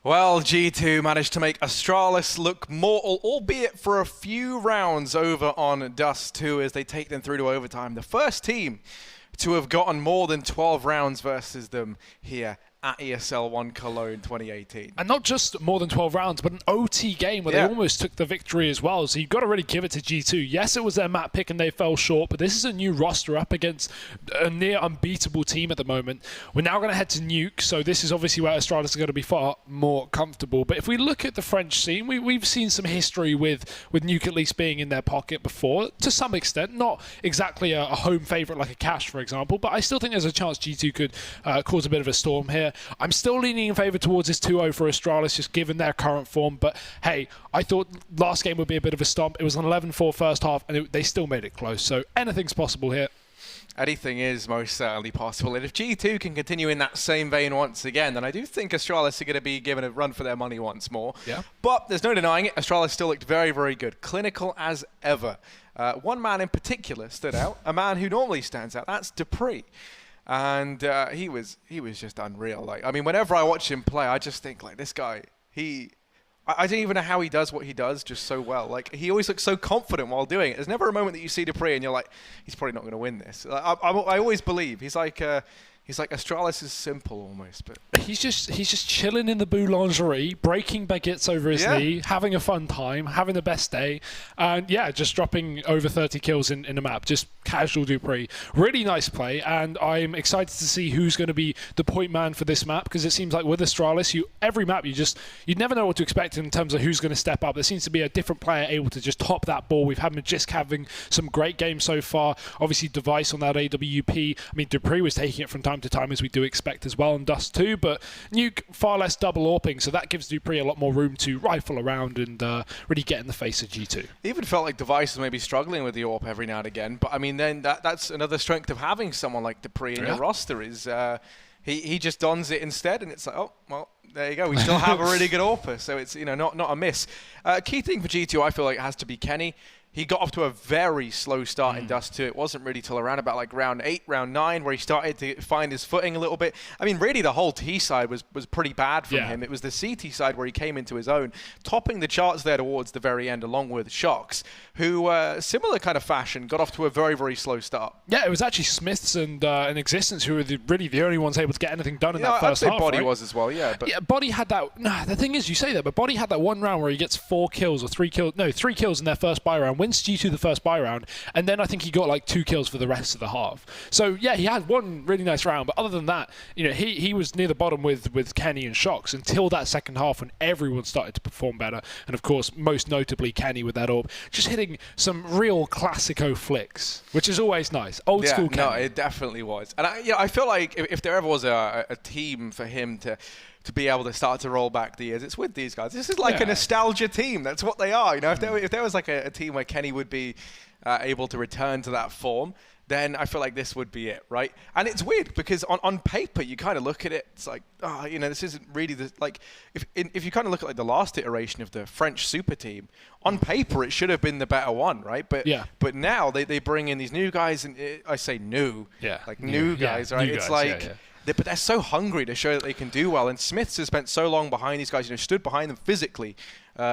Well, G2 managed to make Astralis look mortal, albeit for a few rounds over on Dust 2 as they take them through to overtime. The first team to have gotten more than 12 rounds versus them here at ESL One Cologne 2018. And not just more than 12 rounds, but an OT game where they almost took the victory as well. So you've got to really give it to G2. Yes, it was their map pick and they fell short, but this is a new roster up against a near unbeatable team at the moment. We're now going to head to Nuke, so this is obviously where Astralis are going to be far more comfortable. But if we look at the French scene, we've seen some history with Nuke at least being in their pocket before, to some extent. Not exactly a home favourite like a Cash, for example, but I still think there's a chance G2 could cause a bit of a storm here. I'm still leaning in favour towards this 2-0 for Astralis, just given their current form. But hey, I thought last game would be a bit of a stomp. It was an 11-4 first half, and they still made it close. So anything's possible here. Anything is most certainly possible. And if G2 can continue in that same vein once again, then I do think Astralis are going to be given a run for their money once more. Yeah. But there's no denying it. Astralis still looked very, very good. Clinical as ever. One man in particular stood out, a man who normally stands out. That's Dupree. And he was just unreal. Like, I mean, whenever I watch him play, I just think, like, this guy, I don't even know how he does what he does just so well. Like, he always looks so confident while doing it. There's never a moment that you see Dupree and you're like, he's probably not going to win this. I always believe he's like Astralis is simple almost, but he's just chilling in the boulangerie, breaking baguettes over his knee, having a fun time, having the best day, and yeah, just dropping over 30 kills in a map. Just casual Dupree. Really nice play, and I'm excited to see who's going to be the point man for this map, because it seems like with Astralis, every map you never know what to expect in terms of who's going to step up. There seems to be a different player able to just top that ball. We've had Magisk having some great games so far. Obviously, Device on that AWP. I mean, Dupree was taking it from time to time, as we do expect as well on Dust 2, but Nuke far less double AWPing, so that gives Dupree a lot more room to rifle around and really get in the face of G2. It even felt like Device was maybe struggling with the AWP every now and again, but I mean, then that's another strength of having someone like Dupree in your roster is he just dons it instead, and it's like, oh, well, there you go. We still have a really good AWPer, so it's not a miss. Key thing for G2, I feel like, it has to be Kenny. He got off to a very slow start in Dust 2. It wasn't really till around about like round 8, round 9 where he started to find his footing a little bit. I mean, really the whole T side was pretty bad from him. It was the CT side where he came into his own, topping the charts there towards the very end, along with Shox, who, similar kind of fashion, got off to a very, very slow start. Yeah, it was actually Smiths and Existence who were really the only ones able to get anything done in that first half. I'd say Body was as well, yeah. But yeah, Body had that. Nah, the thing is, you say that, but Body had that one round where he gets 4 kills or 3 kills. No, 3 kills in their first buy round, wins G2 the first buy round, and then I think he got like 2 kills for the rest of the half. So yeah, he had one really nice round, but other than that, he was near the bottom with Kenny and Shox until that second half when everyone started to perform better, and of course most notably Kenny with that AWP, just hitting some real classico flicks, which is always nice. Old school Kenny. No, it definitely was. And I feel like if there ever was a team for him to be able to start to roll back the years, it's with these guys. This is like a nostalgia team. That's what they are. If there was like a team where Kenny would be able to return to that form, then I feel like this would be it, right? And it's weird because on paper you kind of look at it, it's like, this isn't really the like. If you kind of look at like the last iteration of the French super team, on paper it should have been the better one, right? But now they bring in these new guys, and I say new, new guys, right? It's like. But they're so hungry to show that they can do well. And Smiths has spent so long behind these guys, stood behind them physically,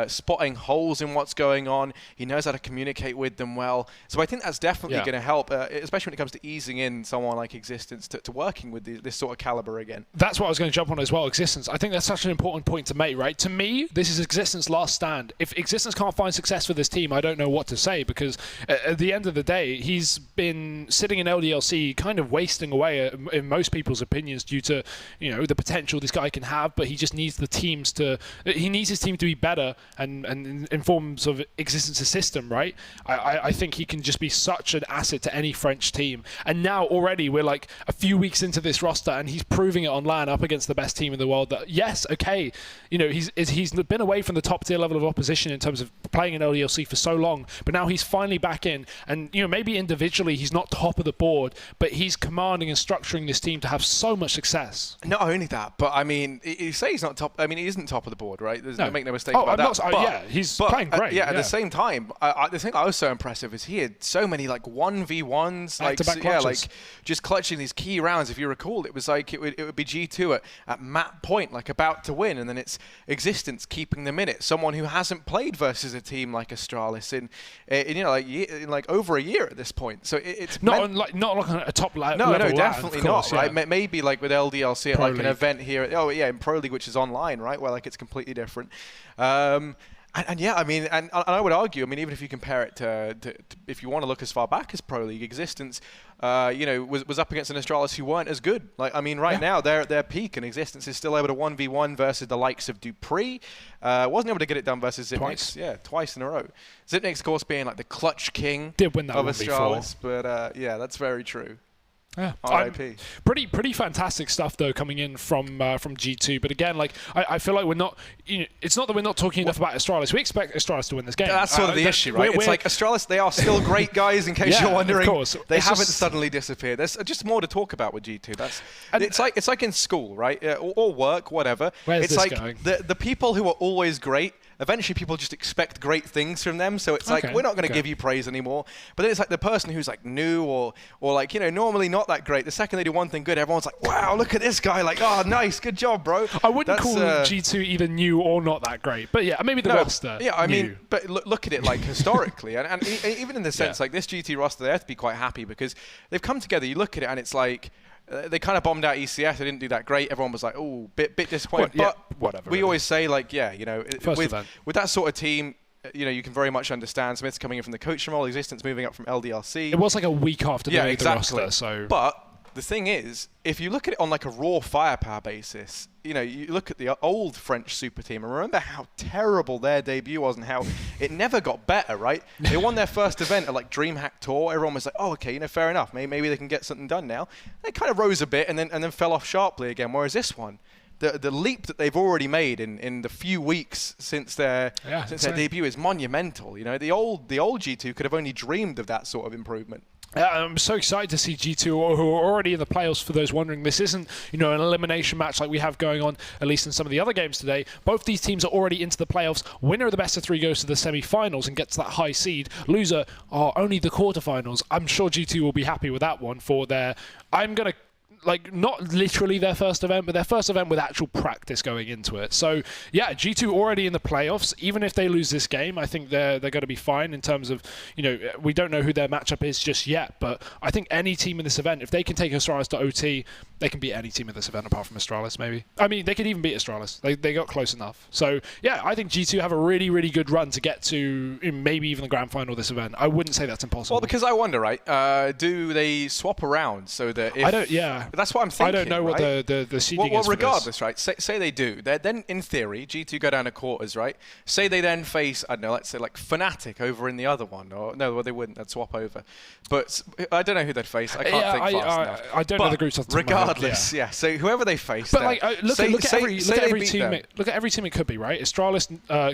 spotting holes in what's going on. He knows how to communicate with them well. So I think that's definitely going to help, especially when it comes to easing in someone like Existence to working with this sort of caliber again. That's what I was going to jump on as well, Existence. I think that's such an important point to make, right? To me, this is Existence's last stand. If Existence can't find success for this team, I don't know what to say, because at the end of the day, he's been sitting in LDLC kind of wasting away, in most people's opinions, due to the potential this guy can have, but he just needs he needs his team to be better and in forms of Existence's system, right? I think he can just be such an asset to any French team, and now already we're like a few weeks into this roster and he's proving it on LAN up against the best team in the world that yes, okay, he's been away from the top tier level of opposition in terms of playing in LDLC for so long, but now he's finally back in, and maybe individually he's not top of the board, but he's commanding and structuring this team to have so much success. Not only that, but I mean, you say he's not top. I mean, he isn't top of the board, right? Make no mistake about that. Yeah, he's playing great. At the same time, the thing I was so impressive is he had so many like 1v1s, like just clutching these key rounds. If you recall, it was like it would be G2 at map point, like about to win, and then it's Existence keeping them in it. Someone who hasn't played versus a team like Astralis in like over a year at this point. So it's not like a top level. No, definitely course, not. Right? Maybe like with LDLC at Pro like League. an event here. Oh yeah, in Pro League, which is online, right? Where like it's completely different. And yeah, I mean, and I would argue, I mean, even if you compare it to if you want to look as far back as Pro League, Existence, was up against an Astralis who weren't as good. Like, I mean, right now, their peak and Existence is still able to 1v1 versus the likes of Dupree. Wasn't able to get it done versus Zipnix. Twice. Yeah, twice in a row. Zipnix, of course, being like the clutch king Did win that of 1v4. Astralis. But yeah, that's very true. Yeah, RIP. Pretty fantastic stuff though coming in from G2. But again, like I feel like we're not. It's not that we're not talking enough about Astralis. We expect Astralis to win this game. That's sort of the issue, right? It's like Astralis, they are still great guys. In case you're wondering, of course. They haven't suddenly disappeared. There's just more to talk about with G2. It's like in school, right? Or work, whatever. Where's it's this like going? the people who are always great. Eventually, people just expect great things from them. So it's like, we're not going to give you praise anymore. But then it's like the person who's like new or like, normally not that great. The second they do one thing good, everyone's like, wow, look at this guy. Like, oh, nice. Good job, bro. I wouldn't call G2 either new or not that great. But yeah, maybe the roster. Yeah, I new. mean, but look at it like historically. and even in the sense, like this GT roster, they have to be quite happy because they've come together. You look at it and it's like, they kind of bombed out ECS. They didn't do that great. Everyone was like, "Oh, bit disappointed." But whatever. We always say, like, with that sort of team, you can very much understand. Smith's coming in from the coaching role, Existence moving up from LDLC. It was like a week after they made the roster. So, but the thing is, if you look at it on like a raw firepower basis, you look at the old French super team and remember how terrible their debut was and how it never got better, right? They won their first event at like DreamHack Tour. Everyone was like, oh, okay, fair enough. Maybe they can get something done now. They kind of rose a bit and then fell off sharply again. Whereas this one, the leap that they've already made in the few weeks since their debut is monumental. The old G2 could have only dreamed of that sort of improvement. I'm so excited to see G2, who are already in the playoffs. For those wondering, this isn't an elimination match like we have going on, at least in some of the other games today. Both these teams are already into the playoffs. Winner of the best of three goes to the semi-finals and gets that high seed. Loser are only the quarterfinals. I'm sure G2 will be happy with that one for their... I'm going to... not literally their first event, but their first event with actual practice going into it. So, yeah, G2 already in the playoffs. Even if they lose this game, I think they're going to be fine in terms of, we don't know who their matchup is just yet, but I think any team in this event, if they can take Astralis to OT, they can beat any team in this event apart from Astralis, maybe. I mean, they could even beat Astralis. They got close enough. So, yeah, I think G2 have a really, really good run to get to maybe even the grand final of this event. I wouldn't say that's impossible. Well, because I wonder, right, do they swap around so that if... That's what I'm thinking. I don't know what the seeding is. Well, regardless, right? Say they do. Then, in theory, G2 go down to quarters, right? Say they then face, I don't know, let's say like Fnatic over in the other one, or no, well, they wouldn't. They'd swap over. But I don't know who they'd face. I can't think fast enough. I don't know the groups off the top of my head. Regardless, yeah. So whoever they face, but look at every team. Look at every team it could be, right? Astralis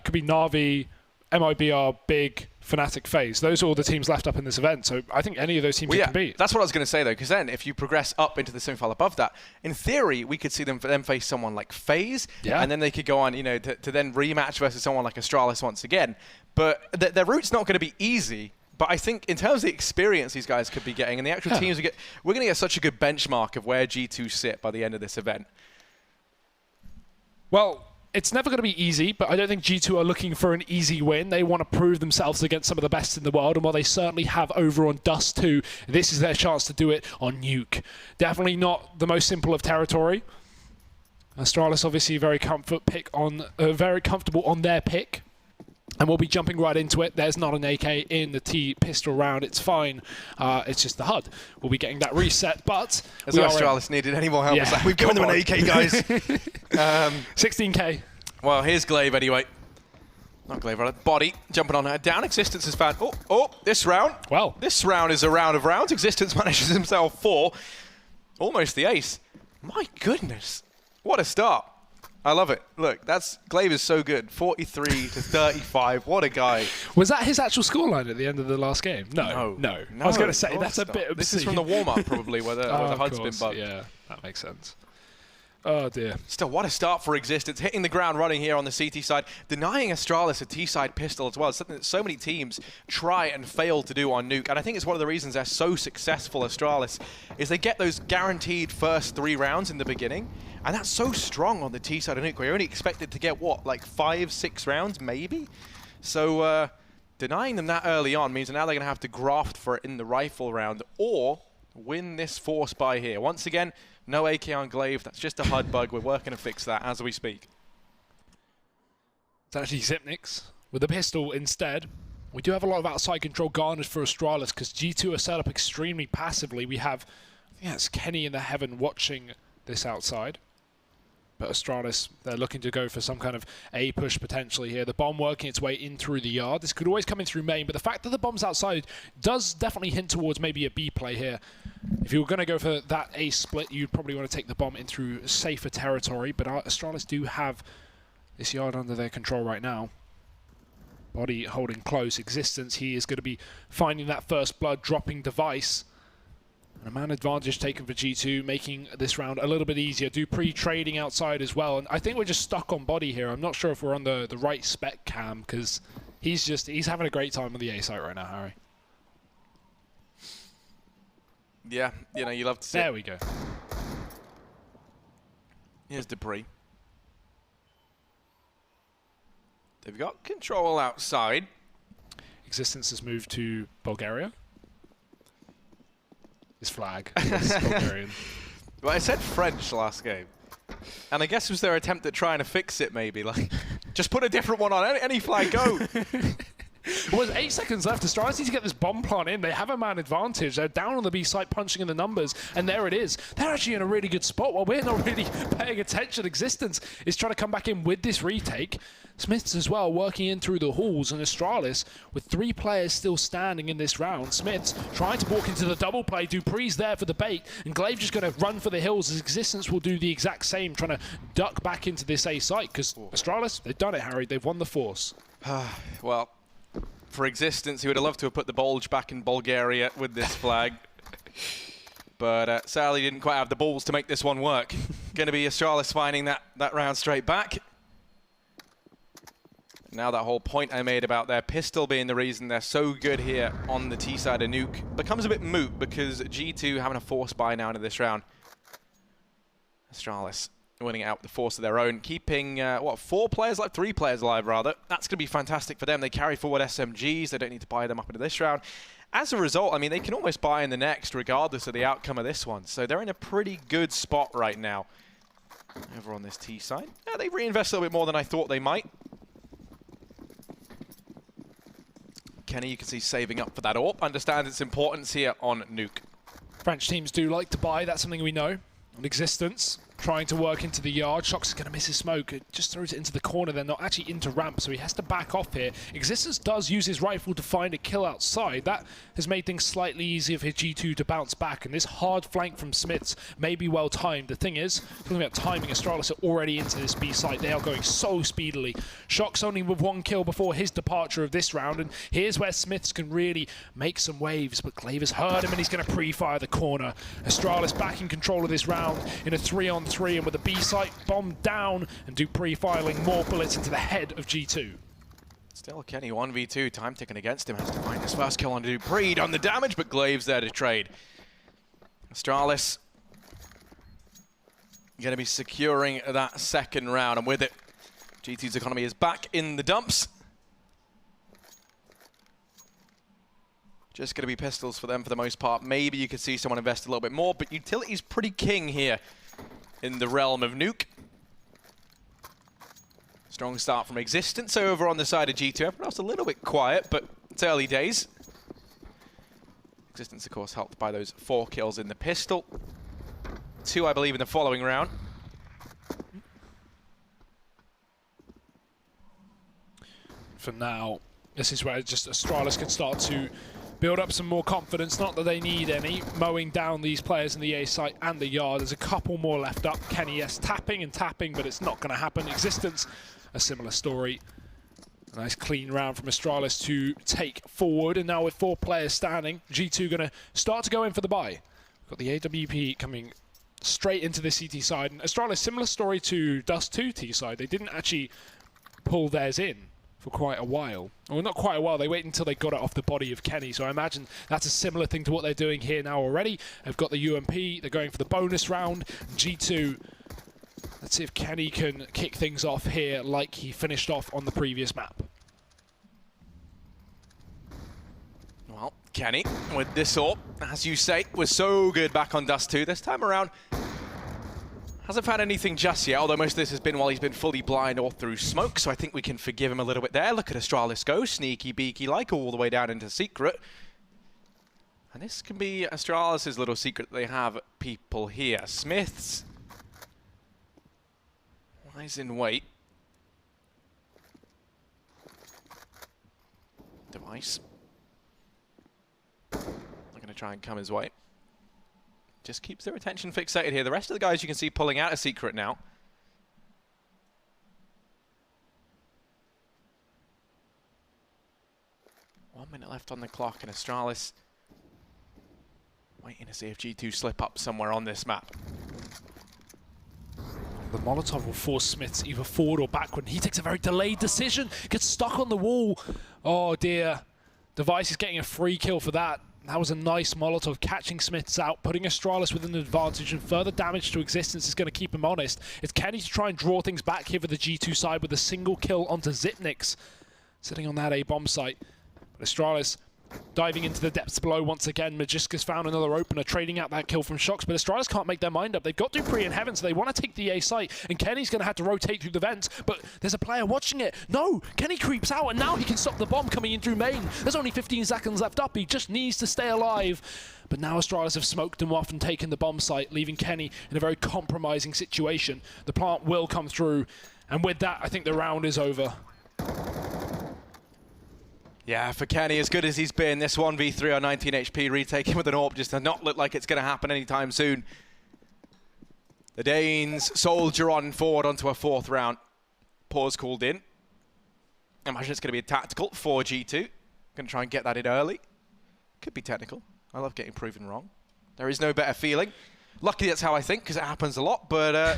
could be Na'Vi, MIBR, Big. Fnatic, FaZe. Those are all the teams left up in this event. So I think any of those teams can beat. That's what I was going to say, though, because then if you progress up into the semi-final above that, in theory, we could see them face someone like FaZe, and then they could go on, to then rematch versus someone like Astralis once again. But their route's not going to be easy. But I think in terms of the experience these guys could be getting and the actual teams we're going to get such a good benchmark of where G2 sit by the end of this event. Well, it's never going to be easy, but I don't think G2 are looking for an easy win. They want to prove themselves against some of the best in the world, and while they certainly have over on Dust 2, this is their chance to do it on Nuke. Definitely not the most simple of territory. Astralis obviously very very comfortable on their pick. And we'll be jumping right into it. There's not an AK in the T-pistol round. It's fine. It's just the HUD. We'll be getting that reset, but... As though Astralis needed any more help. Yeah, like, we've given them an AK, guys. 16k. Well, here's Glaive anyway. Not Glaive, rather. Body. Jumping on her. Down. Existence has found... Oh, this round. Well. This round is a round of rounds. Existence manages himself 4. Almost the ace. My goodness. What a start. I love it. Look, Glaive is so good. 43 to 35. What a guy. Was that his actual scoreline at the end of the last game? No. I was going to say, that's a bit obscene. This is from the warm-up, probably, where the HUD's been bugged. Yeah, that makes sense. Oh dear. Still, what a start for Existence, hitting the ground running here on the CT side, denying Astralis a T-side pistol as well. It's something that so many teams try and fail to do on Nuke, and I think it's one of the reasons they're so successful, Astralis, is they get those guaranteed first 3 rounds in the beginning, and that's so strong on the T-side of Nuke, where you're only expected to get, what, like 5-6 rounds, maybe? So, denying them that early on means that now they're going to have to graft for it in the rifle round, or win this force by here. Once again, no AK on Glaive, that's just a HUD bug. We're working to fix that as we speak. It's actually Zipnix with the pistol instead. We do have a lot of outside control garnered for Astralis because G2 are set up extremely passively. We have, I think that's Kenny in the Heaven watching this outside. But Astralis, they're looking to go for some kind of A push potentially here. The bomb working its way in through the yard. This could always come in through main, but the fact that the bomb's outside does definitely hint towards maybe a B play here. If you were going to go for that A split, you'd probably want to take the bomb in through safer territory, but Astralis do have this yard under their control right now. Body holding close. Existence, he is going to be finding that first blood, dropping device. And a man advantage taken for G2, making this round a little bit easier. Dupree trading outside as well. And I think we're just stuck on body here. I'm not sure if we're on the right spec cam, because he's having a great time on the A site right now, Harry. Yeah, you know, you love to see. There we go. Here's Dupree. They've got control outside. Existence has moved to Bulgaria. His flag is Bulgarian. Well, I said French last game. And I guess it was their attempt at trying to fix it, maybe. Like, just put a different one on. Any flag, go. Well, there's 8 seconds left. Astralis need to get this bomb plant in. They have a man advantage. They're down on the B site punching in the numbers, and there it is. They're actually in a really good spot while we're not really paying attention. Existence is trying to come back in with this retake. Smiths as well working in through the halls, and Astralis with 3 players still standing in this round. Smiths trying to walk into the double play. Dupree's there for the bait, and Glaive just going to run for the hills as Existence will do the exact same, trying to duck back into this A site, because Astralis, they've done it, Harry. They've won the force. Well, for Existence, he would have loved to have put the bulge back in Bulgaria with this flag. But sadly didn't quite have the balls to make this one work. Going to be Astralis finding that round straight back. Now that whole point I made about their pistol being the reason they're so good here on the T side of Nuke becomes a bit moot, because G2 having a force buy now into this round. Astralis winning it out with the force of their own, keeping, 4 players alive? 3 players alive, rather. That's going to be fantastic for them. They carry forward SMGs. They don't need to buy them up into this round. As a result, I mean, they can almost buy in the next, regardless of the outcome of this one. So they're in a pretty good spot right now. Over on this T side. Yeah, they reinvest a little bit more than I thought they might. Kenny, you can see saving up for that AWP. Understand its importance here on Nuke. French teams do like to buy. That's something we know. On Existence, trying to work into the yard. Shox is going to miss his smoke. It just throws it into the corner. They're not actually into ramp, so he has to back off here. Existence does use his rifle to find a kill outside. That has made things slightly easier for G2 to bounce back, and this hard flank from Smiths may be well timed. The thing is, talking about timing, Astralis are already into this B site. They are going so speedily. Shox only with 1 kill before his departure of this round, and here's where Smiths can really make some waves, but Glaive has heard him and he's going to pre-fire the corner. Astralis back in control of this round in a 3-on-3, and with the B site bombed down, and Dupree firing more bullets into the head of G2. Still Kenny 1v2, time ticking against him, has to find his first kill on Dupree, done the damage, but Glaive's there to trade. Astralis going to be securing that second round, and with it, G2's economy is back in the dumps. Just going to be pistols for them for the most part. Maybe you could see someone invest a little bit more, but utility's pretty king here in the realm of Nuke. Strong start from Existence over on the side of G2. Everyone else a little bit quiet, but it's early days. Existence, of course, helped by those 4 kills in the pistol. 2, I believe, in the following round. For now, this is where just Astralis can start to build up some more confidence. Not that they need any. Mowing down these players in the A site and the yard. There's a couple more left up. Kenny, yes, tapping and tapping, but it's not going to happen. Existence, a similar story. A nice clean round from Astralis to take forward. And now with 4 players standing, G2 going to start to go in for the buy. Got the AWP coming straight into the CT side. And Astralis, similar story to Dust 2 T side. They didn't actually pull theirs in for quite a while. Well, not quite a while. They waited until they got it off the body of Kenny. So I imagine that's a similar thing to what they're doing here now already. They've got the UMP. They're going for the bonus round. G2. Let's see if Kenny can kick things off here like he finished off on the previous map. Well, Kenny, with this AWP, as you say, was so good back on Dust 2 this time around. Hasn't found anything just yet, although most of this has been while he's been fully blind or through smoke, so I think we can forgive him a little bit there. Look at Astralis go, sneaky beaky like, all the way down into secret. And this can be Astralis' little secret that they have people here. Smiths lies in wait. Device. Not going to try and come his way. Just keeps their attention fixated here. The rest of the guys you can see pulling out a secret now. One minute left on the clock, and Astralis waiting to see if G2 slip up somewhere on this map. The Molotov will force Smiths either forward or backward. He takes a very delayed decision, gets stuck on the wall. Oh dear. Device is getting a free kill for that. That was a nice Molotov, catching Smiths out, putting Astralis with an advantage, and further damage to Existence is going to keep him honest. It's Kenny to try and draw things back here for the G2 side with a single kill onto Zipnix, sitting on that A-bomb site. But Astralis diving into the depths below once again. Magiska's found another opener, trading out that kill from Shox, but Astralis can't make their mind up. They've got Dupree in heaven, so they want to take the A site, and Kenny's going to have to rotate through the vents, but there's a player watching it. No! Kenny creeps out, and now he can stop the bomb coming in through main. There's only 15 seconds left up. He just needs to stay alive. But now Astralis have smoked him off and taken the bomb site, leaving Kenny in a very compromising situation. The plant will come through, and with that, I think the round is over. Yeah, for Kenny, as good as he's been, this 1v3 on 19 HP, retaking with an AWP just does not look like it's going to happen anytime soon. The Danes soldier on forward onto a fourth round. Pause called in. I imagine it's going to be a tactical for G2. Going to try and get that in early. Could be technical. I love getting proven wrong. There is no better feeling. Luckily, that's how I think, because it happens a lot, but...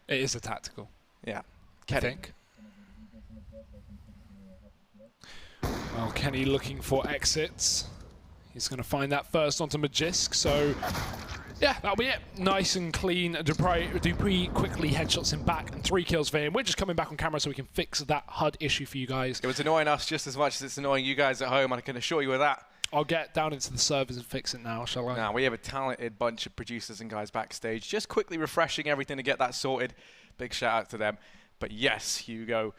it is a tactical. Yeah. Kenny. I think. Well, Kenny looking for exits. He's going to find that first onto Magisk, so yeah, that'll be it. Nice and clean. Dupree quickly headshots him back, and 3 kills for him. We're just coming back on camera so we can fix that HUD issue for you guys. It was annoying us just as much as it's annoying you guys at home, and I can assure you of that. I'll get down into the servers and fix it now, shall I? Now, we have a talented bunch of producers and guys backstage, just quickly refreshing everything to get that sorted. Big shout out to them. But yes, Hugo.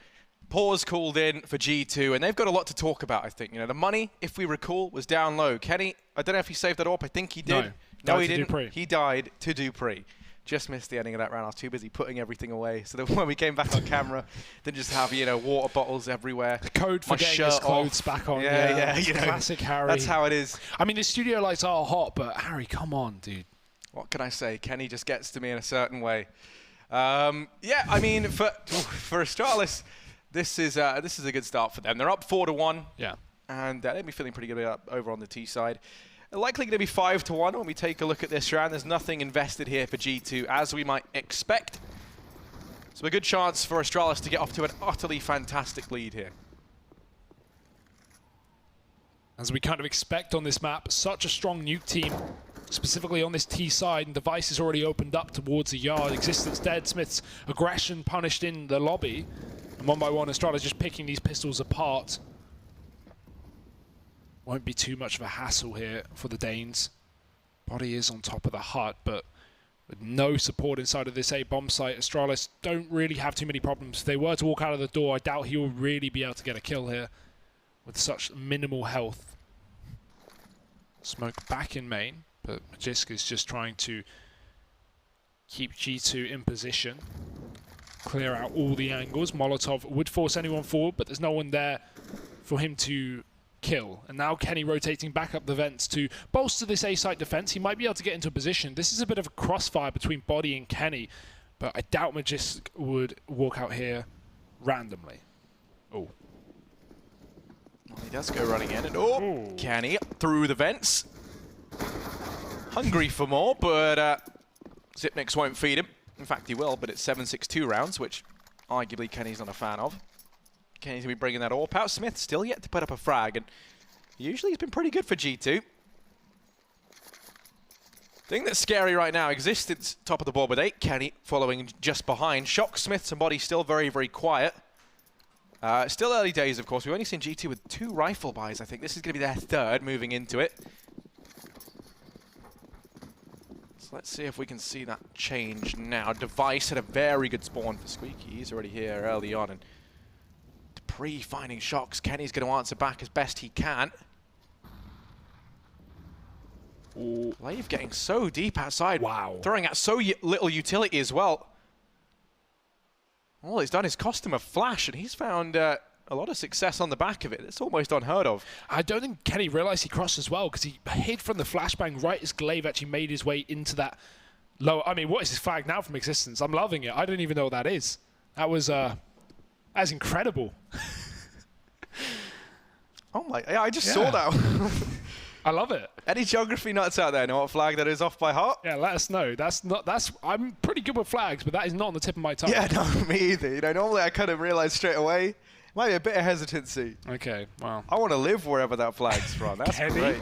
Pause called in for G2, and they've got a lot to talk about, I think. You know, the money, if we recall, was down low. Kenny, I don't know if he saved that up. I think he did. No, he didn't. Dupree. He died to Dupree. Just missed the ending of that round. I was too busy putting everything away. So that when we came back on camera, didn't just have, you know, water bottles everywhere. The code for getting his clothes back on. Yeah, you know, classic Harry. That's how it is. I mean, the studio lights are hot, but Harry, come on, dude. What can I say? Kenny just gets to me in a certain way. Yeah, I mean, for Astralis, this is a good start for them. They're up 4-1. Yeah. And they'll be feeling pretty good over on the T side. Likely going to be 5-1 when we take a look at this round. There's nothing invested here for G2, as we might expect. So a good chance for Astralis to get off to an utterly fantastic lead here. As we kind of expect on this map, such a strong Nuke team, specifically on this T side, and Device is already opened up towards the yard. Existence dead, Smith's aggression punished in the lobby. And one by one, Astralis just picking these pistols apart. Won't be too much of a hassle here for the Danes. Body is on top of the hut, but with no support inside of this A-bomb site, Astralis don't really have too many problems. If they were to walk out of the door, I doubt he will really be able to get a kill here with such minimal health. Smoke back in main, but Magisk is just trying to keep G2 in position. Clear out all the angles. Molotov would force anyone forward, but there's no one there for him to kill. And now Kenny rotating back up the vents to bolster this A-site defense. He might be able to get into a position. This is a bit of a crossfire between Body and Kenny, but I doubt Magisk would walk out here randomly. Oh. Well, he does go running in, and Kenny through the vents. Hungry for more, but Zipnix won't feed him. In fact, he will, but it's 7-6-2 rounds, which arguably Kenny's not a fan of. Kenny's going to be bringing that AWP out. Smith still yet to put up a frag, and usually he's been pretty good for G2. Thing that's scary right now, Existence top of the board with 8, Kenny following just behind. Shock, Smiths and Body still very, very quiet. Still early days, of course. We've only seen G2 with 2 rifle buys, I think. This is going to be their 3rd moving into it. So let's see if we can see that change now. Device had a very good spawn for Squeaky. He's already here early on. And Dupree finding Shocks. Kenny's going to answer back as best he can. Glaive getting so deep outside. Wow. Throwing out so little utility as well. All he's done is cost him a flash, and he's found a lot of success on the back of it. It's almost unheard of. I don't think Kenny realised he crossed as well, because he hid from the flashbang right as Glaive actually made his way into that lower. I mean, what is his flag now from Existence? I'm loving it. I don't even know what that is. That was that's incredible. Oh my! Yeah, I just saw that. I love it. Any geography nuts out there know what flag that is off by heart? Yeah, let us know. I'm pretty good with flags, but that is not on the tip of my tongue. Yeah, no, me either. You know, normally I kind of realise straight away. Might be a bit of hesitancy. Okay, well. I want to live wherever that flag's from. That's Kenny. great.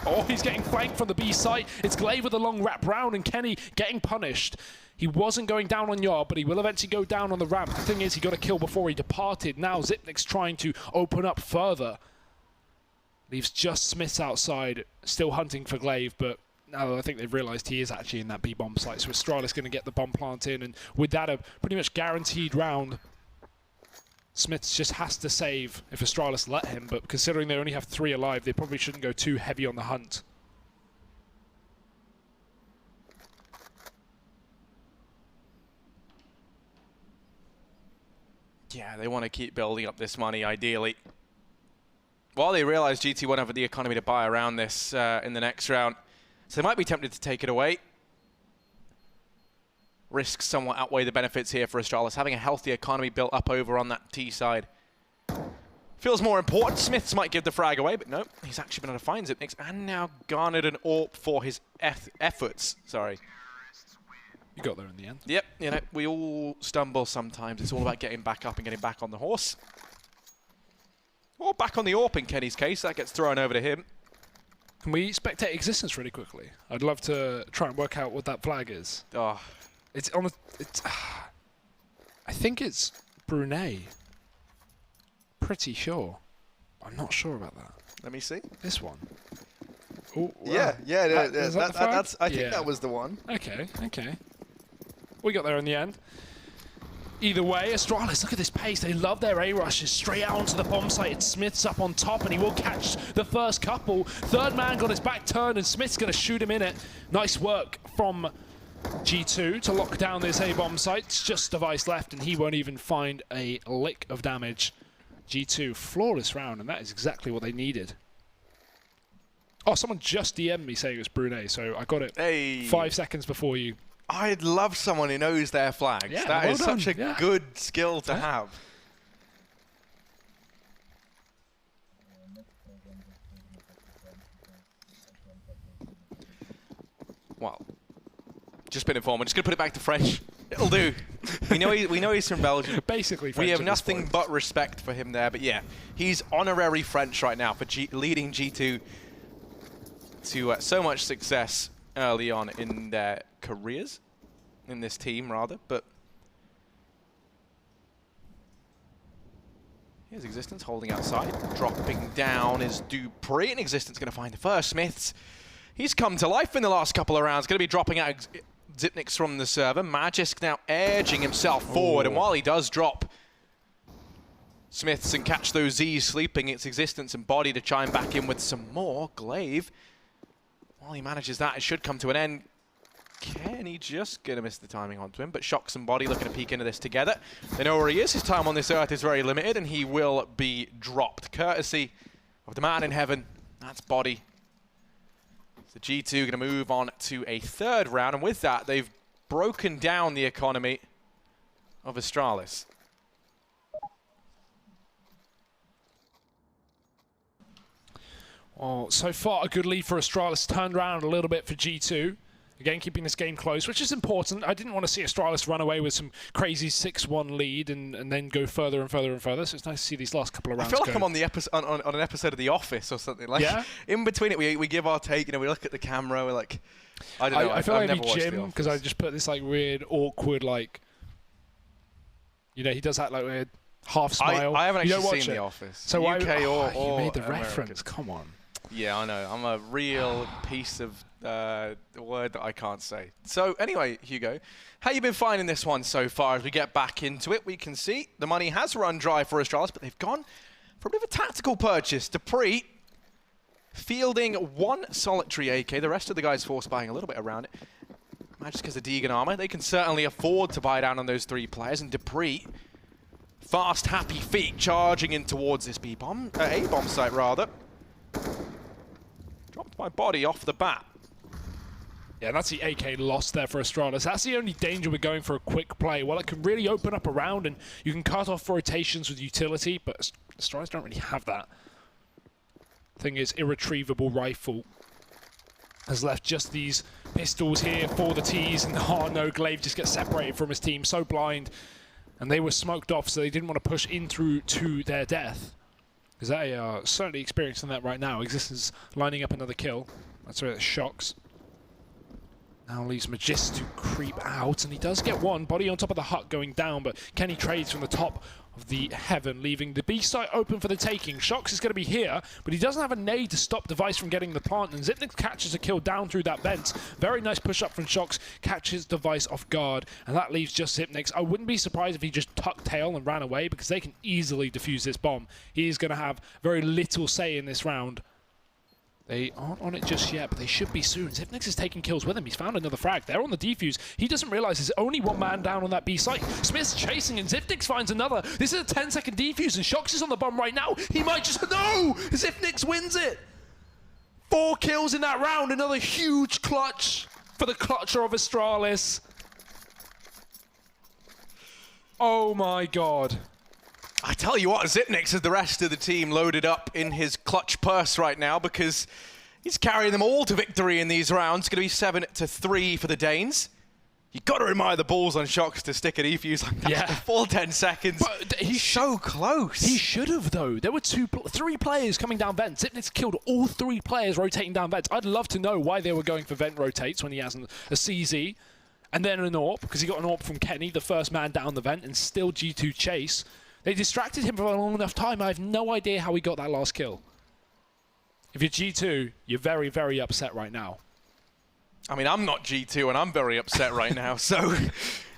Oh, he's getting flanked from the B site. It's Glaive with a long wrap round, and Kenny getting punished. He wasn't going down on Yard, but he will eventually go down on the ramp. The thing is, he got a kill before he departed. Now Zipnik's trying to open up further. Leaves just Smiths outside, still hunting for Glaive, but now I think they've realised he is actually in that B-bomb site. So Astralis going to get the bomb plant in, and with that a pretty much guaranteed round. Smiths just has to save if Astralis let him, but considering they only have 3 alive, they probably shouldn't go too heavy on the hunt. Yeah, they want to keep building up this money, ideally. Well, they realise GT won't have the economy to buy around this in the next round, so they might be tempted to take it away. Risks somewhat outweigh the benefits here for Astralis. Having a healthy economy built up over on that T side feels more important. Smiths might give the frag away, but no, he's actually been able to find Zipnix and now garnered an AWP for his efforts. Sorry. You got there in the end. Yep, you know, we all stumble sometimes. It's all about getting back up and getting back on the horse. Or back on the AWP in Kenny's case. That gets thrown over to him. Can we spectate Existence really quickly? I'd love to try and work out what that flag is. Oh. It's on the... I think it's Brunei. Pretty sure. I'm not sure about that. Let me see. This one. Ooh, yeah, that's I think that was the one. Okay, okay. We got there in the end. Either way, Astralis, look at this pace. They love their A-rushes. Straight out onto the bomb site. It's Smith's up on top, and he will catch the first couple. Third man got his back turned, and Smith's going to shoot him in it. Nice work from G2 to lock down this A-bomb site. It's just Device left, and he won't even find a lick of damage. G2, flawless round, and that is exactly what they needed. Oh, someone just DM'd me saying it was Brunei, so I got it 5 seconds before you. I'd love someone who knows their flags. Yeah, that well is done. such a good skill to have. Well, just been informed. I'm just going to put it back to French. It'll do. we know he's from Belgium. Basically French. We have nothing but respect for him there. But yeah, he's honorary French right now for leading G2 to so much success early on in their careers, in this team rather. But here's Existence holding outside. Dropping down is Dupree, and Existence going to find the first. Smiths, he's come to life in the last couple of rounds. Going to be dropping out Zipnix from the server. Magisk now edging himself forward, and while he does drop Smiths and catch those Z's sleeping, it's Existence and Body to chime back in with some more. Glaive, while he manages that, it should come to an end. Kenny just going to miss the timing onto him, but Shocks and Body looking to peek into this together. They know where he is. His time on this earth is very limited, and he will be dropped, courtesy of the man in heaven. That's Body. So G2 going to move on to a 3rd round, and with that, they've broken down the economy of Astralis. Well, so far a good lead for Astralis. Turned around a little bit for G2. Again, keeping this game close, which is important. I didn't want to see Astralis run away with some crazy 6-1 lead and then go further and further and further. So it's nice to see these last couple of rounds I feel like go. I'm on the on an episode of The Office or something. Like, in between it, we give our take. You know, we look at the camera. We're like, I don't know. I feel like I've it'd never be watched Jim The because I Office. just put this like weird, awkward, like, you know, he does that like weird half smile. I haven't you actually don't watch seen it. The Office. So UK or you made the American. reference. Come on. Yeah, I know. I'm a real piece of word that I can't say. So anyway, Hugo, how you been finding this one so far? As we get back into it, we can see the money has run dry for Astralis, but they've gone for a bit of a tactical purchase. Dupree fielding one solitary AK. The rest of the guys force buying a little bit around it. Magic has a Deegan armor. They can certainly afford to buy down on those 3 players. And Dupree, fast, happy feet, charging in towards this B-bomb, A-bomb site rather. Dropped my body off the bat. Yeah, that's the AK loss there for Astralis. That's the only danger with going for a quick play. Well, it can really open up a round and you can cut off rotations with utility, but Astralis don't really have that. Thing is, irretrievable rifle has left just these pistols here for the T's, and oh no, Glaive just gets separated from his team, so blind. And they were smoked off, so they didn't want to push in through to their death. Because they are certainly experiencing that right now. Existence lining up another kill. That's where it shocks. Now leaves Magis to creep out, and he does get one. Body on top of the hut going down, but Kenny trades from the top of the heaven, leaving the B site open for the taking. Shox is going to be here, but he doesn't have a nade to stop Device from getting the plant, and Zipnik catches a kill down through that vent. Very nice push up from Shox, catches Device off guard, and that leaves just Zipnik. I wouldn't be surprised if he just tucked tail and ran away, because they can easily defuse this bomb. He is going to have very little say in this round. They aren't on it just yet, but they should be soon. Zipnix is taking kills with him. He's found another frag. They're on the defuse. He doesn't realize there's only one man down on that B site. Smith's chasing, and Zipnix finds another. This is a 10-second defuse, and Shox is on the bomb right now. He might just... No! Zipnix wins it! 4 kills in that round. Another huge clutch for the clutcher of Astralis. Oh my god. I tell you what, Zipnix has the rest of the team loaded up in his clutch purse right now because he's carrying them all to victory in these rounds. It's going to be 7-3 for the Danes. You've got to admire the balls on Shox to stick a defuse like that for the full 10 seconds. But he's so close. He should have, though. There were 3 players coming down vent. Zipnix killed all 3 players rotating down vents. I'd love to know why they were going for vent rotates when he has a CZ. And then an AWP, because he got an AWP from Kenny, the first man down the vent, and still G2 chase. They distracted him for a long enough time. I have no idea how he got that last kill. If you're G2, you're very, very upset right now. I mean, I'm not G2 and I'm very upset right now. So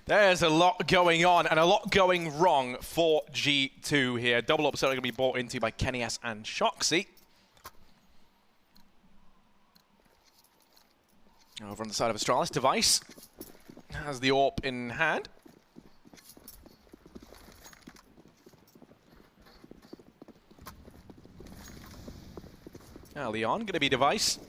there's a lot going on and a lot going wrong for G2 here. Double upset going to be brought into by Kenny S and Shoxy. Over on the side of Astralis, Device has the AWP in hand. Now Leon going to be Device.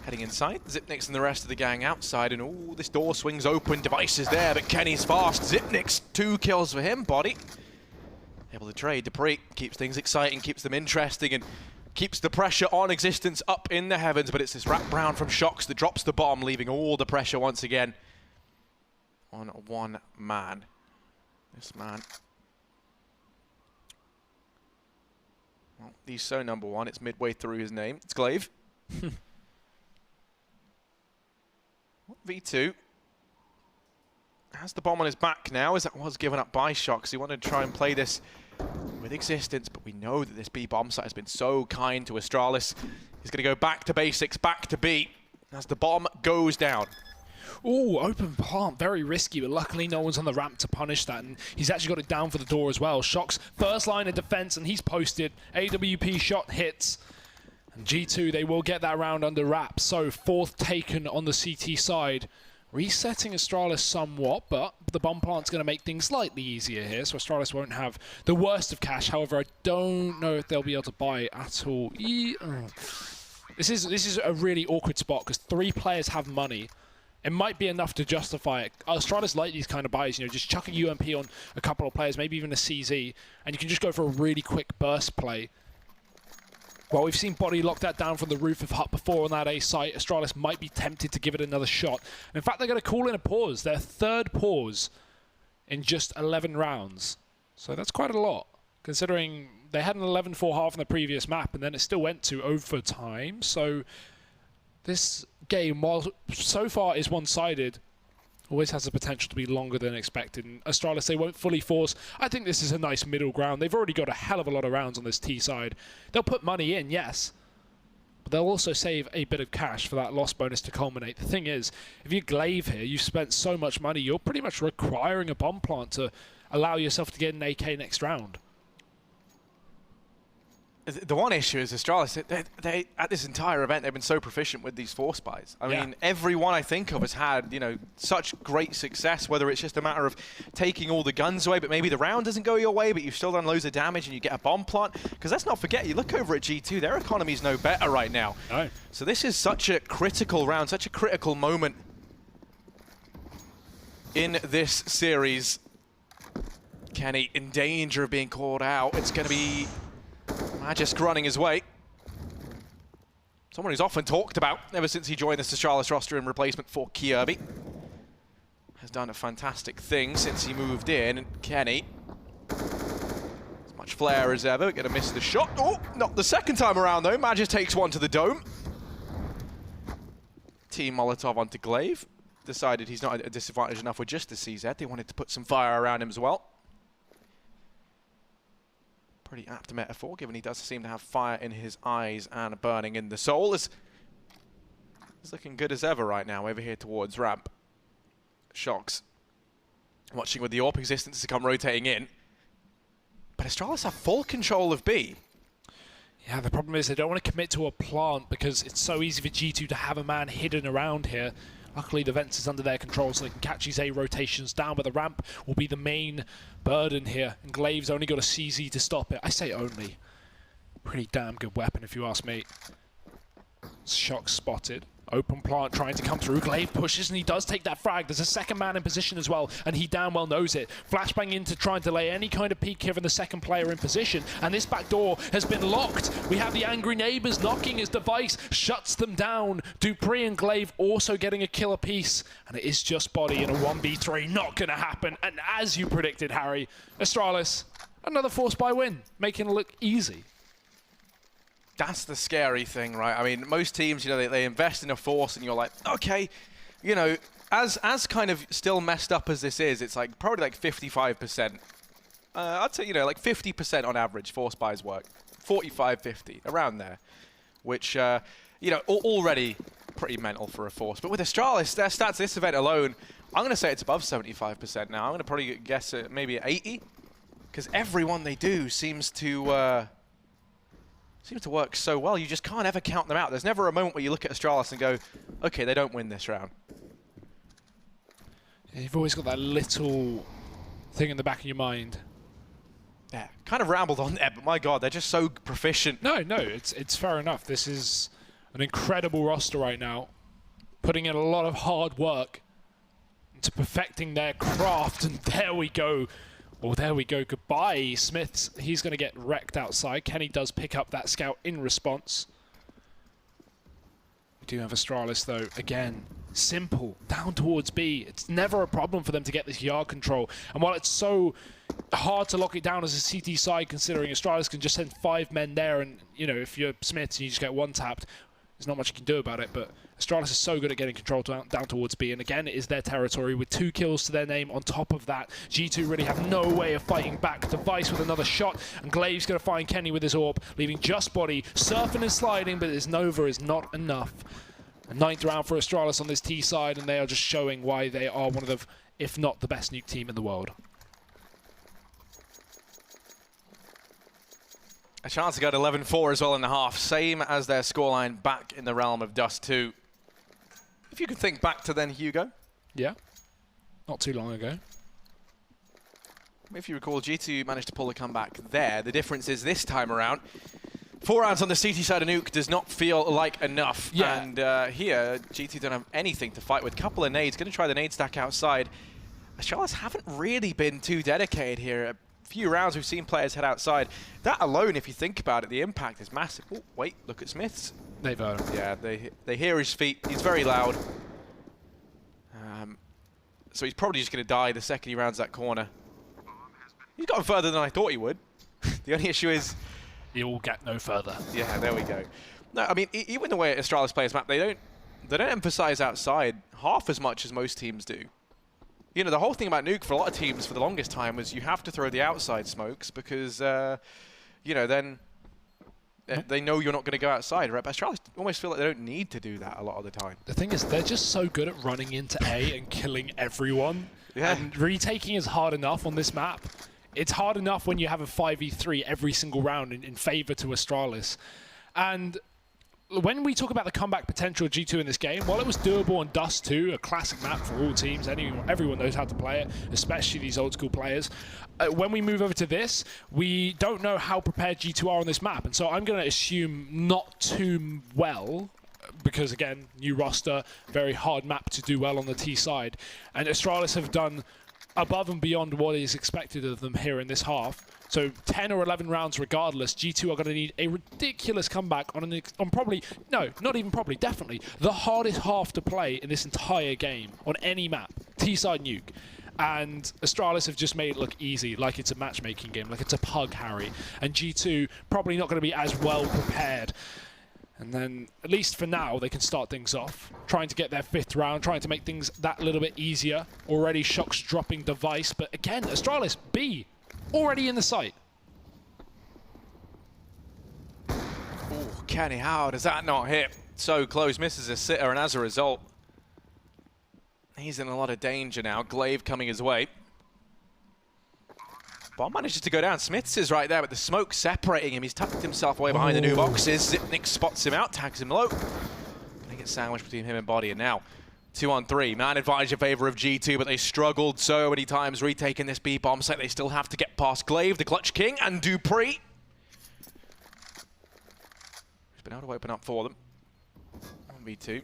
Heading inside. Zipnix and the rest of the gang outside. And oh, this door swings open. Device is there, but Kenny's fast. Zipnix, 2 kills for him. Body. Able to trade. Dupree keeps things exciting, keeps them interesting, and keeps the pressure on Existence up in the heavens. But it's this wraparound from Shox that drops the bomb, leaving all the pressure once again on one man. This man. Well, he's so number 1. It's midway through his name. It's Glaive. V2 has the bomb on his back now, as that was given up by Shox. He wanted to try and play this with Existence, but we know that this B bomb site has been so kind to Astralis. He's going to go back to basics, back to B, as the bomb goes down. Ooh, open plant, very risky, but luckily no one's on the ramp to punish that, and he's actually got it down for the door as well. Shox, first line of defense, and he's posted. AWP shot hits, and G2, they will get that round under wraps. So 4th taken on the CT side, resetting Astralis somewhat, but the bomb plant's going to make things slightly easier here, so Astralis won't have the worst of cash. However, I don't know if they'll be able to buy at all. This is a really awkward spot, because 3 players have money. It might be enough to justify it. Astralis like these kind of buys, you know, just chuck a UMP on a couple of players, maybe even a CZ, and you can just go for a really quick burst play. Well, we've seen Body lock that down from the roof of Hut before on that A site. Astralis might be tempted to give it another shot. In fact, they're going to call in a pause. Their third pause in just 11 rounds. So that's quite a lot, considering they had an 11-4 half in the previous map, and then it still went to overtime. So this game, while so far is one-sided, always has the potential to be longer than expected. And Astralis, they won't fully force. I think this is a nice middle ground. They've already got a hell of a lot of rounds on this T side. They'll put money in, yes, but they'll also save a bit of cash for that loss bonus to culminate. The thing is, if you glaive here, you've spent so much money, you're pretty much requiring a bomb plant to allow yourself to get an AK next round. The one issue is Astralis, they at this entire event, they've been so proficient with these force buys. I mean, everyone I think of has had, you know, such great success, whether it's just a matter of taking all the guns away, but maybe the round doesn't go your way, but you've still done loads of damage and you get a bomb plant. Because let's not forget, you look over at G2, their economy's no better right now. No. So this is such a critical round, such a critical moment in this series. Kenny in danger of being called out. It's going to be Magisk running his way. Someone who's often talked about ever since he joined the Astralis roster in replacement for Kirby. Has done a fantastic thing since he moved in. And Kenny, as much flair as ever, gonna miss the shot. Oh, not the second time around though. Magisk takes one to the dome. Team Molotov onto Glaive. Decided he's not at a disadvantage enough with just the CZ. They wanted to put some fire around him as well. Pretty apt metaphor, given he does seem to have fire in his eyes and burning in the soul. Is looking good as ever right now over here towards ramp. Shocks. Watching with the AWP existence to come rotating in. But Astralis have full control of B. Yeah, the problem is they don't want to commit to a plant because it's so easy for G2 to have a man hidden around here. Luckily, the vents is under their control, so they can catch these A rotations down, but the ramp will be the main burden here. And Glaive's only got a CZ to stop it. I say only. Pretty damn good weapon, if you ask me. Shock spotted. Open plant trying to come through. Glaive pushes, and he does take that frag. There's a second man in position as well, and he damn well knows it. Flashbang in to try and delay any kind of peek here from the second player in position, and this back door has been locked. We have the angry neighbors knocking his device, shuts them down. Dupree and Glaive also getting a kill apiece, and it is just Body in a 1v3. Not going to happen, and as you predicted, Harry, Astralis, another force buy win, making it look easy. That's the scary thing, right? I mean, most teams, you know, they invest in a force and you're like, okay, you know, as kind of still messed up as this is, it's like probably like 55%. I'd say, you know, like 50% on average force buys work. 45, 50, around there. Which, you know, already pretty mental for a force. But with Astralis, their stats this event alone, I'm going to say it's above 75% now. I'm going to probably guess maybe 80. Because everyone they do seems to work so well. You just can't ever count them out. There's never a moment where you look at Astralis and go, okay, they don't win this round. You've always got that little thing in the back of your mind. Yeah, kind of rambled on there, but my God, they're just so proficient. No, it's fair enough. This is an incredible roster right now, putting in a lot of hard work into perfecting their craft, and there we go. Well, there we go. Goodbye, Smiths. He's going to get wrecked outside. Kenny does pick up that scout in response. We do have Astralis, though. Again, simple. Down towards B. It's never a problem for them to get this yard control. And while it's so hard to lock it down as a CT side, considering Astralis can just send 5 men there, and, you know, if you're Smiths and you just get one tapped, there's not much you can do about it, but Astralis is so good at getting control down towards B, and again, it is their territory with 2 kills to their name. On top of that, G2 really have no way of fighting back. Device with another shot, and Glaive's going to find Kenny with his AWP, leaving just Body surfing and sliding, but his Nova is not enough. A 9th round for Astralis on this T side, and they are just showing why they are one of the, if not the best nuke team in the world. A chance to go to 11-4 as well in the half, same as their scoreline back in the realm of Dust 2. If you can think back to then, Hugo. Yeah, not too long ago. If you recall, G2 managed to pull a comeback there. The difference is this time around, 4 rounds on the CT side of Nuke does not feel like enough. Yeah. And here, G2 don't have anything to fight with. Couple of nades, going to try the nade stack outside. Astralis haven't really been too dedicated here. few rounds we've seen players head outside. That alone, if you think about it, the impact is massive. Oh, wait, look at Smith's. They've heard him. Yeah, they hear his feet. He's very loud. So he's probably just going to die the second he rounds that corner. He's gotten further than I thought he would. The only issue is... He'll get no further. Yeah, there we go. No, I mean, even the way Astralis play this map, they don't emphasize outside half as much as most teams do. You know, the whole thing about Nuke for a lot of teams for the longest time was you have to throw the outside smokes because, you know, then they know you're not going to go outside, right? But Astralis almost feel like they don't need to do that a lot of the time. The thing is, they're just so good at running into A and killing everyone. Yeah. And retaking is hard enough on this map. It's hard enough when you have a 5v3 every single round in favor to Astralis. And when we talk about the comeback potential of G2 in this game, while it was doable on Dust 2, a classic map for all teams, everyone knows how to play it, especially these old school players. When we move over to this, we don't know how prepared G2 are on this map, and so I'm going to assume not too well, because again, new roster, very hard map to do well on the T side, and Astralis have done above and beyond what is expected of them here in this half. So 10 or 11 rounds regardless, G2 are going to need a ridiculous comeback on probably, no, not even probably, definitely, the hardest half to play in this entire game on any map, T-side Nuke. And Astralis have just made it look easy, like it's a matchmaking game, like it's a pug, Harry. And G2 probably not going to be as well prepared. And then, at least for now, they can start things off, trying to get their 5th round, trying to make things that little bit easier. Already Shock's dropping device, but again, Astralis, B, already in the site. Ooh, Kenny, how does that not hit? So close, misses a sitter, and as a result, he's in a lot of danger now. Glaive coming his way. Bomb manages to go down. Smiths is right there, but the smoke separating him. He's tucked himself away behind the new boxes. Zipnik spots him out, tags him low. Gonna get sandwiched between him and Body, and now 2-on-3. Man advantage in favor of G2, but they struggled so many times retaking this B bomb site. They still have to get past Glaive, the Clutch King, and Dupree. He's been able to open up for them. 1v2.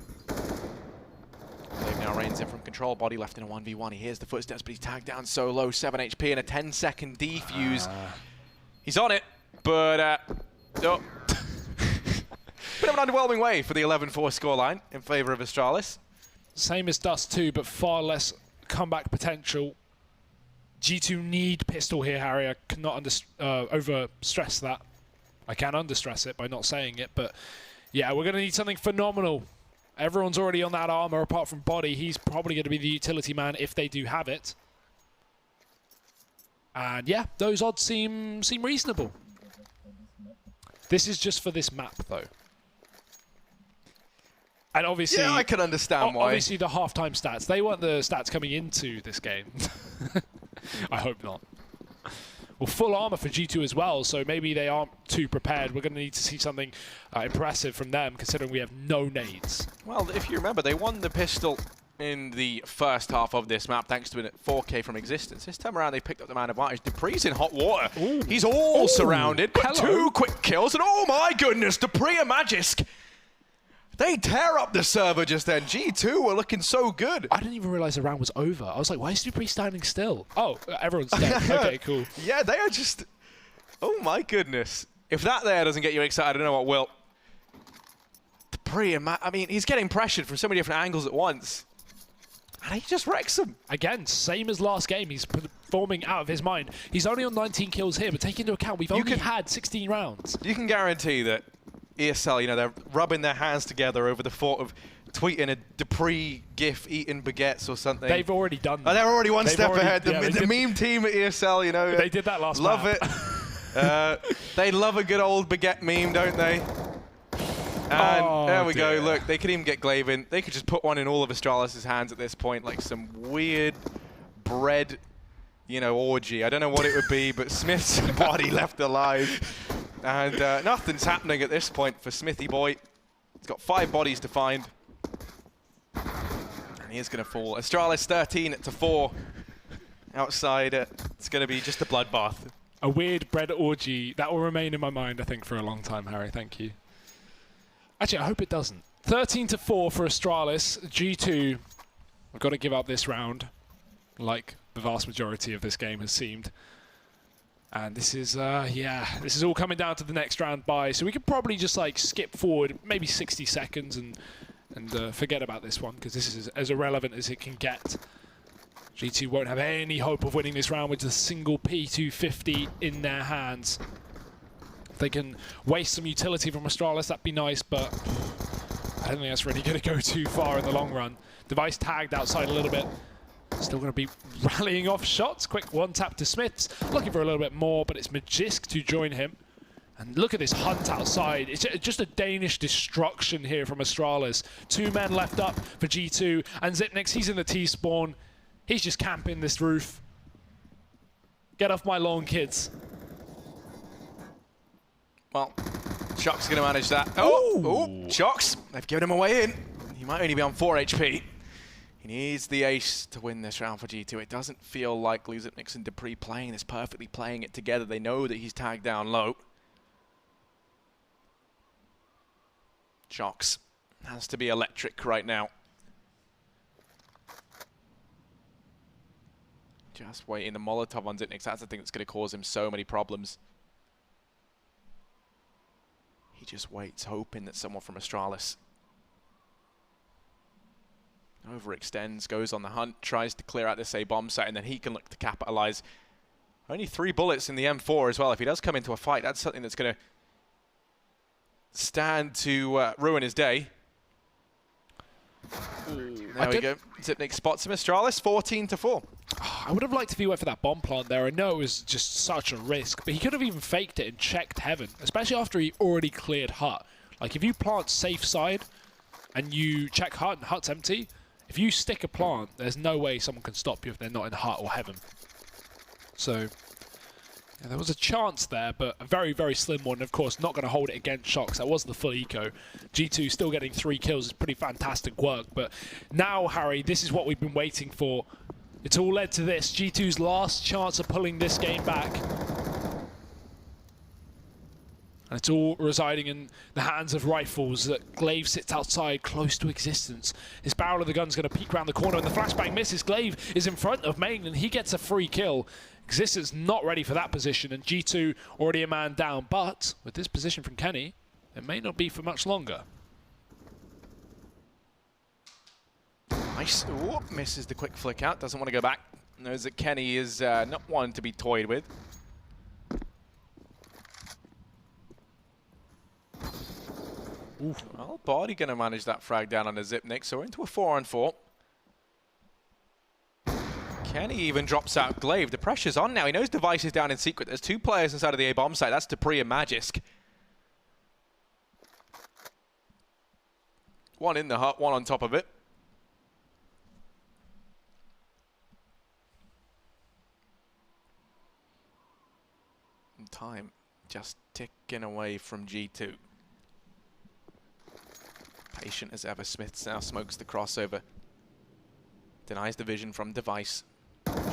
Glaive now reigns in from control. Body left in a 1v1. He hears the footsteps, but he's tagged down so low. 7 HP and a 10-second defuse. He's on it, but oh. Bit of an underwhelming way for the 11-4 scoreline in favor of Astralis. Same as Dust 2, but far less comeback potential. G2 need pistol here, Harry. I cannot over-stress that. I can under-stress it by not saying it, but yeah, we're going to need something phenomenal. Everyone's already on that armor apart from Body. He's probably going to be the utility man if they do have it. And yeah, those odds seem reasonable. This is just for this map, though. And obviously, yeah, I can understand why. Obviously, the halftime stats, they weren't the stats coming into this game. I hope not. Well, full armor for G2 as well, so maybe they aren't too prepared. We're going to need to see something impressive from them, considering we have no nades. Well, if you remember, they won the pistol in the first half of this map, thanks to a 4K from Existence. This time around, they picked up the man advantage. Dupree's in hot water. Ooh. He's all surrounded, but 2 quick kills, and oh my goodness, Dupree and Magisk. They tear up the server just then. G2 were looking so good. I didn't even realize the round was over. I was like, why is Dupree standing still? Oh, everyone's dead. Okay, cool. Yeah, they are just... Oh my goodness. If that there doesn't get you excited, I don't know what will. Dupree, I mean, he's getting pressured from so many different angles at once. And he just wrecks them. Again, same as last game. He's performing out of his mind. He's only on 19 kills here, but take into account, we've only had 16 rounds. You can guarantee that ESL, you know, they're rubbing their hands together over the thought of tweeting a Dupree gif eating baguettes or something. They've already done that. Oh, they're already one step ahead. The meme team at ESL, you know. They did that last Love map. it. They love a good old baguette meme, don't they? And there we go. Look, they could even get Glaive in. They could just put one in all of Astralis' hands at this point, like some weird bread, you know, orgy. I don't know what it would be, but Smith's body left alive. And nothing's happening at this point for Smithy Boy. He's got 5 bodies to find. And he is going to fall. Astralis 13-4. Outside, it's going to be just a bloodbath. A weird bread orgy. That will remain in my mind, I think, for a long time, Harry. Thank you. Actually, I hope it doesn't. 13-4 for Astralis. G2, I've got to give up this round, like the vast majority of this game has seemed. And this is, this is all coming down to the next round bye. So we could probably just like skip forward maybe 60 seconds and forget about this one, because this is as irrelevant as it can get. G2 won't have any hope of winning this round with a single P250 in their hands. If they can waste some utility from Astralis, that'd be nice, but I don't think that's really going to go too far in the long run. Device tagged outside a little bit. Still going to be rallying off shots. Quick one tap to Smiths. Looking for a little bit more, but it's Magisk to join him. And look at this hunt outside. It's just a Danish destruction here from Astralis. 2 men left up for G2. And Zipnix, he's in the T-spawn. He's just camping this roof. Get off my lawn, kids. Well, Shock's going to manage that. Oh, Shocks. They've given him a way in. He might only be on 4 HP. He needs the ace to win this round for G2. It doesn't feel like Zipnix and Dupree playing this perfectly, playing it together. They know that he's tagged down low. Shocks has to be electric right now. Just waiting the Molotov on Zipnix. That's the thing that's going to cause him so many problems. He just waits, hoping that someone from Astralis overextends, goes on the hunt, tries to clear out this A bomb site, and then he can look to capitalize. Only 3 bullets in the M4 as well. If he does come into a fight, that's something that's going to stand to ruin his day. There we go. Zipnix spots him. Astralis, 14-4. I would have liked if he went for that bomb plant there. I know it was just such a risk, but he could have even faked it and checked heaven, especially after he already cleared hut. Like, if you plant safe side and you check hut and hut's empty, if you stick a plant, there's no way someone can stop you if they're not in hut or heaven. So, yeah, there was a chance there, but a very, very slim one. Of course, not going to hold it against Shocks. That was the full eco. G2 still getting 3 kills. It's pretty fantastic work. But now, Harry, this is what we've been waiting for. It's all led to this. G2's last chance of pulling this game back. And it's all residing in the hands of rifles. That Glaive sits outside, close to existence. His barrel of the gun's going to peek around the corner, and the flashbang misses. Glaive is in front of Main, and he gets a free kill. Existence not ready for that position, and G2 already a man down. But with this position from Kenny, it may not be for much longer. Nice. Ooh, misses the quick flick out. Doesn't want to go back. Knows that Kenny is not one to be toyed with. Ooh. Well, Body going to manage that frag down on a Zipnix, so we're into a 4-on-4. Kenny even drops out Glaive. The pressure's on now. He knows Device is down in secret. There's 2 players inside of the A-bomb site. That's Dupree and Magisk. 1 in the hut, 1 on top of it. And time just ticking away from G2. Patient as ever. Smiths now smokes the crossover. Denies the vision from Device.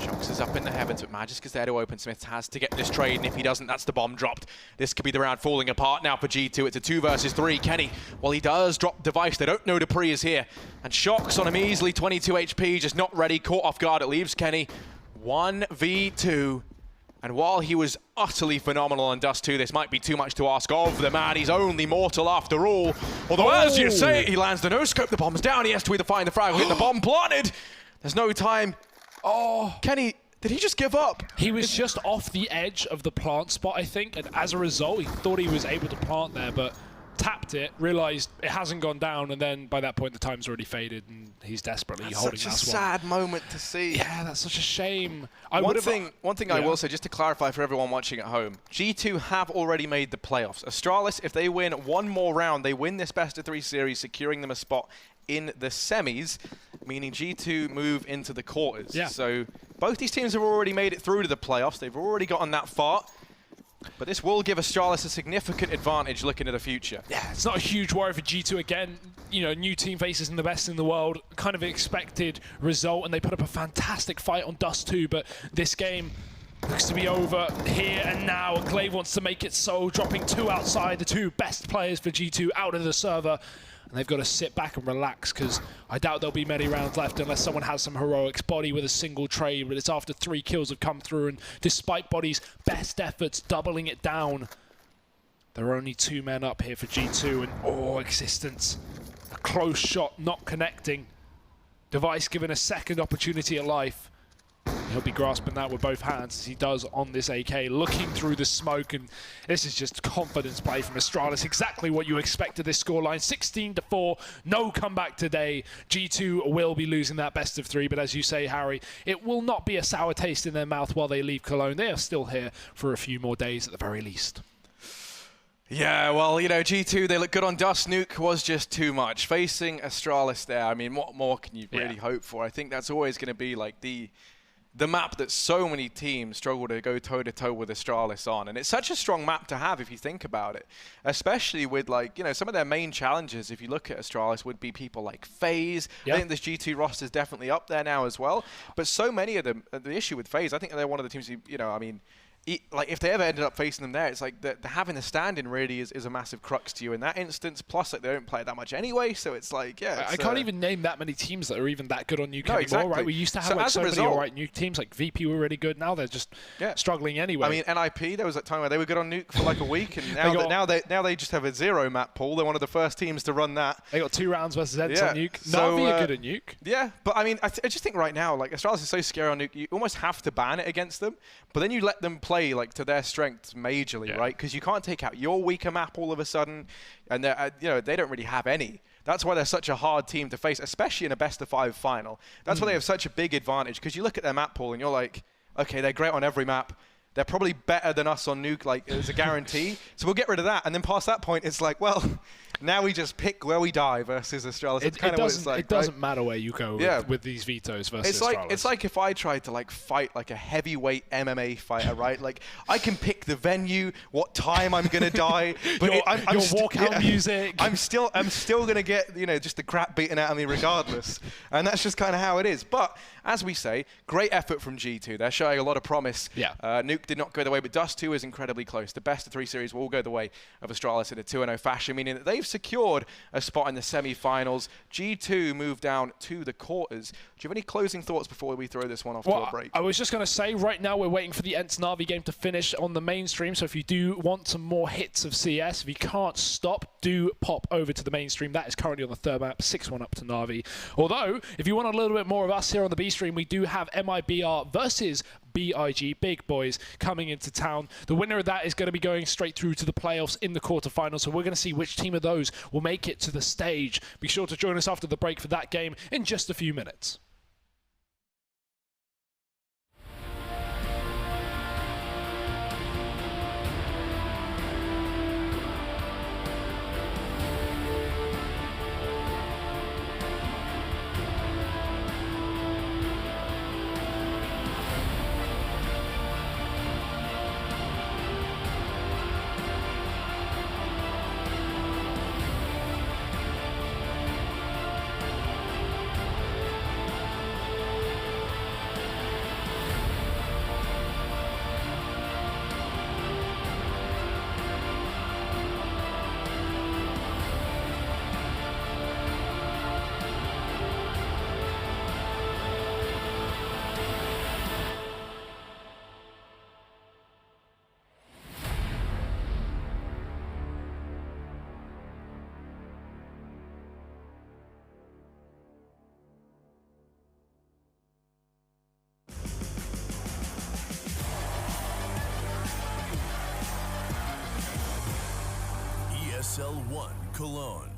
Shocks is up in the heavens, but Magisk is there to open. Smiths has to get this trade, and if he doesn't, that's the bomb dropped. This could be the round falling apart now for G2. It's a 2 versus 3. Kenny, well, he does drop Device. They don't know Dupree is here. And Shocks on him easily, 22 HP, just not ready, caught off guard. It leaves Kenny 1v2. And while he was utterly phenomenal on Dust 2, this might be too much to ask of the man. He's only mortal after all. Although, as you say, he lands the no-scope, the bomb's down. He has to either find the frag or hit the bomb planted. There's no time. Oh, Kenny, did he just give up? He was just off the edge of the plant spot, I think, and as a result, he thought he was able to plant there, but tapped it, realized it hasn't gone down, and then by that point the time's already faded, and he's desperately holding that one. Such a sad moment to see. Yeah, that's such a shame. One thing I will say, just to clarify for everyone watching at home, G2 have already made the playoffs. Astralis, if they win 1 more round, they win this best-of-3 series, securing them a spot in the semis, meaning G2 move into the quarters. Yeah. So both these teams have already made it through to the playoffs. They've already gotten that far. But this will give Astralis a significant advantage looking at the future. Yeah, it's not a huge worry for G2 again. You know, new team faces and the best in the world. Kind of expected result, and they put up a fantastic fight on Dust 2, but this game looks to be over here and now. Glaive wants to make it so, dropping 2 outside, the 2 best players for G2 out of the server. And they've got to sit back and relax because I doubt there'll be many rounds left unless someone has some heroics. Body with a single trade, but it's after 3 kills have come through, and despite Body's best efforts doubling it down, there are only 2 men up here for G2, and Existence. A close shot, not connecting. Device given a second opportunity at life. He'll be grasping that with both hands as he does on this AK, looking through the smoke, and this is just confidence play from Astralis. Exactly what you expected this scoreline. 16-4, no comeback today. G2 will be losing that best of 3, but as you say, Harry, it will not be a sour taste in their mouth while they leave Cologne. They are still here for a few more days at the very least. Yeah, well, you know, G2, they look good on Dust. Nuke was just too much. Facing Astralis there, I mean, what more can you really hope for? I think that's always going to be like the map that so many teams struggle to go toe-to-toe with Astralis on. And it's such a strong map to have if you think about it. Especially with, like, you know, some of their main challenges, if you look at Astralis, would be people like FaZe. I think this G2 roster is definitely up there now as well. But so many of them, the issue with FaZe, I think they're one of the teams who, you know, I mean, like if they ever ended up facing them there, it's like the having the stand-in really is a massive crux to you in that instance. Plus, like, they don't play it that much anyway, so it's like, yeah. I can't even name that many teams that are even that good on Nuke anymore, exactly. right? We used to have like so many alright Nuke teams, like VP were really good. Now they're just struggling anyway. I mean, NIP, there was that time where they were good on Nuke for like a week, and now they just have a 0 map pool. They're one of the first teams to run that. They got 2 rounds versus Eds on Nuke. So, Na'Vi are good at Nuke. Yeah, but I mean, I just think right now, like, Astralis is so scary on Nuke, you almost have to ban it against them, but then you let them play like to their strengths majorly, right? Because you can't take out your weaker map all of a sudden, and you know, they don't really have any. That's why they're such a hard team to face, especially in a best-of-5 final. That's why they have such a big advantage, because you look at their map pool and you're like, okay, they're great on every map. They're probably better than us on Nuke, like, as a guarantee. So we'll get rid of that. And then past that point, it's like, well, now we just pick where we die versus Astralis. It's kind of what it's like, it doesn't matter where you go with these vetoes versus Astralis. It's like if I tried to, like, fight like a heavyweight MMA fighter, right? Like, I can pick the venue, what time I'm going to die. But your walkout music. I'm still going to get, you know, just the crap beaten out of me regardless. And that's just kind of how it is. But, as we say, great effort from G2. They're showing a lot of promise. Yeah. Nuke did not go the way, but Dust 2 is incredibly close. The best of 3 series will go the way of Astralis in a 2-0 fashion, meaning that they've secured a spot in the semi-finals. G2 move down to the quarters. Do you have any closing thoughts before we throw this one off to a break? I was just going to say, right now we're waiting for the Ents Na'Vi game to finish on the mainstream, so if you do want some more hits of CS, if you can't stop, do pop over to the mainstream. That is currently on the 3rd map, 6-1 up to Na'Vi. Although, if you want a little bit more of us here on the B stream, we do have MIBR versus BIG, Big Boys, coming into town. The winner of that is going to be going straight through to the playoffs in the quarterfinals, so we're going to see which team of those will make it to the stage. Be sure to join us after the break for that game in just a few minutes. ESL One Cologne.